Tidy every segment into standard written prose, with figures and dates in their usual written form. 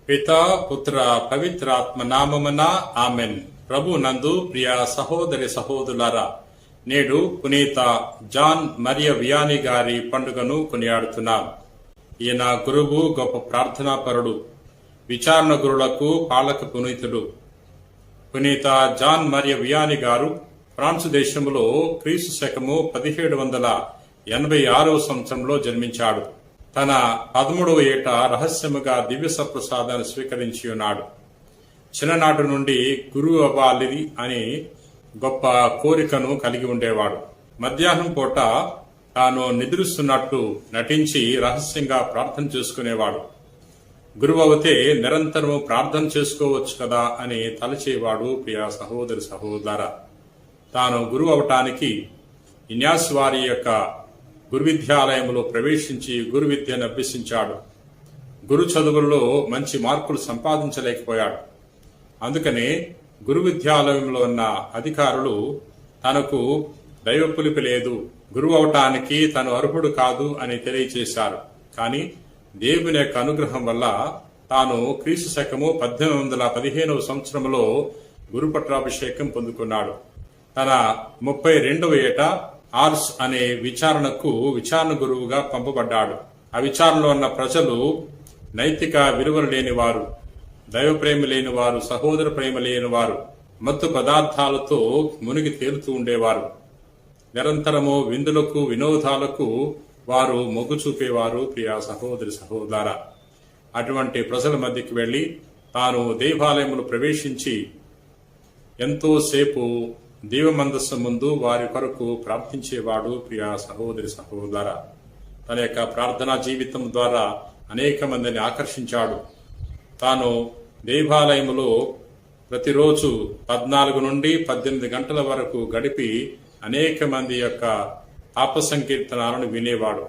పితా పుత్ర పవిత్రాత్మ నామమున ఆమెన్. ప్రభు నందు ప్రియ సహోదరి సహోదరులారా, నేడు పునీత జాన్ మరియ వియాని గారి పండుగను కొనియాడుతున్నాం. ఈయన గురువు, గొప్ప ప్రార్థనాపరుడు, విచారణ గురులకు పాలక పునీతుడు. పునీత జాన్ మరియ వియాని గారు ఫ్రాన్స్ దేశంలో క్రీస్తు శకము 1786వ సంవత్సరంలో జన్మించాడు. తన 13వ ఏట రహస్యముగా దివ్య సప్రసాదాన్ని స్వీకరించి ఉన్నాడు. చిన్ననాటి నుండి గురువు అవ్వాలి అని గొప్ప కోరికను కలిగి ఉండేవాడు. మధ్యాహ్నం పూట తాను నిద్రిస్తున్నట్టు నటించి రహస్యంగా ప్రార్థన చేసుకునేవాడు. గురువు అవుతే నిరంతరము ప్రార్థన చేసుకోవచ్చు కదా అని తలచేవాడు. ప్రియ సహోదరి సహోదర, తాను గురువు అవటానికి ఇన్యాస్ వారి యొక్క గురు విద్యాలయంలో ప్రవేశించి గురు విద్యను అభ్యసించాడు. గురు చదువుల్లో మంచి మార్కులు సంపాదించలేకపోయాడు. అందుకనే గురు విద్యాలయంలో ఉన్న అధికారులు తనకు దైవ పిలుపు లేదు, గురువు అవటానికి తను అర్హుడు కాదు అని తెలియచేశారు. కానీ దేవుని యొక్క అనుగ్రహం వల్ల తాను క్రీస్తు శకము 1815వ సంవత్సరంలో గురు పట్టాభిషేకం పొందుకున్నాడు. తన 32వ ఏట ఆర్స్ అనే విచారణ గురువుగా పంపబడ్డాడు. ఆ విచారణలో ఉన్న ప్రజలు నైతిక విలువలు లేనివారు, దైవ ప్రేమ లేనివారు, సహోదర ప్రేమ లేనివారు, మత్తు పదార్థాలతో మునిగి తేలుతూ ఉండేవారు. నిరంతరము విందులకు వినోదాలకు వారు మొగ్గు చూపేవారు. ప్రియ సహోదరి సహోదర, అటువంటి ప్రజల మధ్యకి వెళ్లి తాను దేవాలయములు ప్రవేశించి ఎంతోసేపు దీవమందస్సు ముందు వారి కొరకు ప్రార్థించేవాడు. ప్రియ సహోదరి సహోదర, తన యొక్క ప్రార్థనా జీవితం ద్వారా అనేక మందిని ఆకర్షించాడు. తాను దేవాలయములో ప్రతిరోజు 14 నుండి 18 గంటల వరకు గడిపి అనేక మంది యొక్క పాప సంకీర్తనాలను వినేవాడు.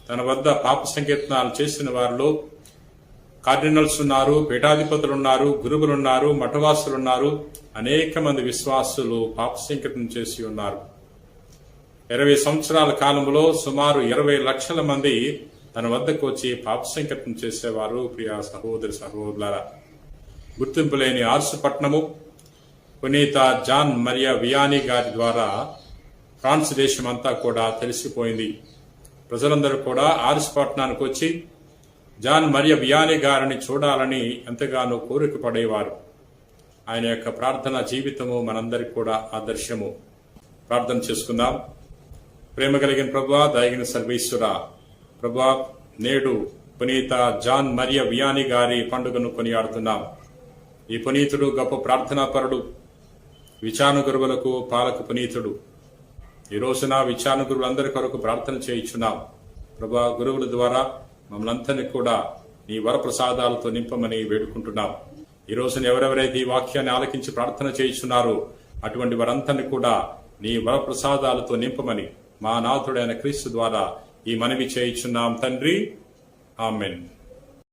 తన వద్ద పాప సంకీర్తనాలు చేసిన వారిలో కార్డినల్స్ ఉన్నారు, పీఠాధిపతులున్నారు, గురువులున్నారు, మఠవాసులున్నారు. అనేక మంది విశ్వాసులు పాప సంకీర్తన చేసి ఉన్నారు. 20 సంవత్సరాల కాలంలో సుమారు 20 లక్షల మంది తన వద్దకు వచ్చి పాప సంకీర్తన చేసేవారు. ప్రియ సహోదరి సహోదరులారా, గుర్తింపు లేని ఆర్సు పట్టణము పునీత జాన్ మరియ వియాని గారి ద్వారా ఫ్రాన్స్ దేశం అంతా కూడా తెలిసిపోయింది. ప్రజలందరూ కూడా ఆర్సు పట్టణానికి వచ్చి జాన్ మరియ వియాని గారిని చూడాలని ఎంతగానో కోరిక పడేవారు. ఆయన యొక్క ప్రార్థనా జీవితము మనందరికి కూడా ఆదర్శము. ప్రార్థన చేసుకుందాం. ప్రేమ కలిగిన ప్రభువా, దయగిన సర్వేశ్వర ప్రభువా, నేడు పునీత జాన్ మరియ వియాని గారి పండుగను కొనియాడుతున్నాం. ఈ పునీతుడు గొప్ప ప్రార్థనాపరుడు, విచారణ గురువులకు పాలక పునీతుడు. ఈ రోజున విచారణ గురువులందరి కొరకు ప్రార్థన చేయించున్నాం. ప్రభువా, గురువుల ద్వారా మమ్మల్ని కూడా నీ వరప్రసాదాలతో నింపమని వేడుకుంటున్నాం. ఈ రోజున ఎవరెవరైతే ఈ వాక్యాన్ని ఆలకించి ప్రార్థన చేయించున్నారో అటువంటి వారందరినీ కూడా నీ వరప్రసాదాలతో నింపమని మా నాథుడైన క్రీస్తు ద్వారా ఈ మనవి చేయించున్నాం తండ్రి. ఆమెన్.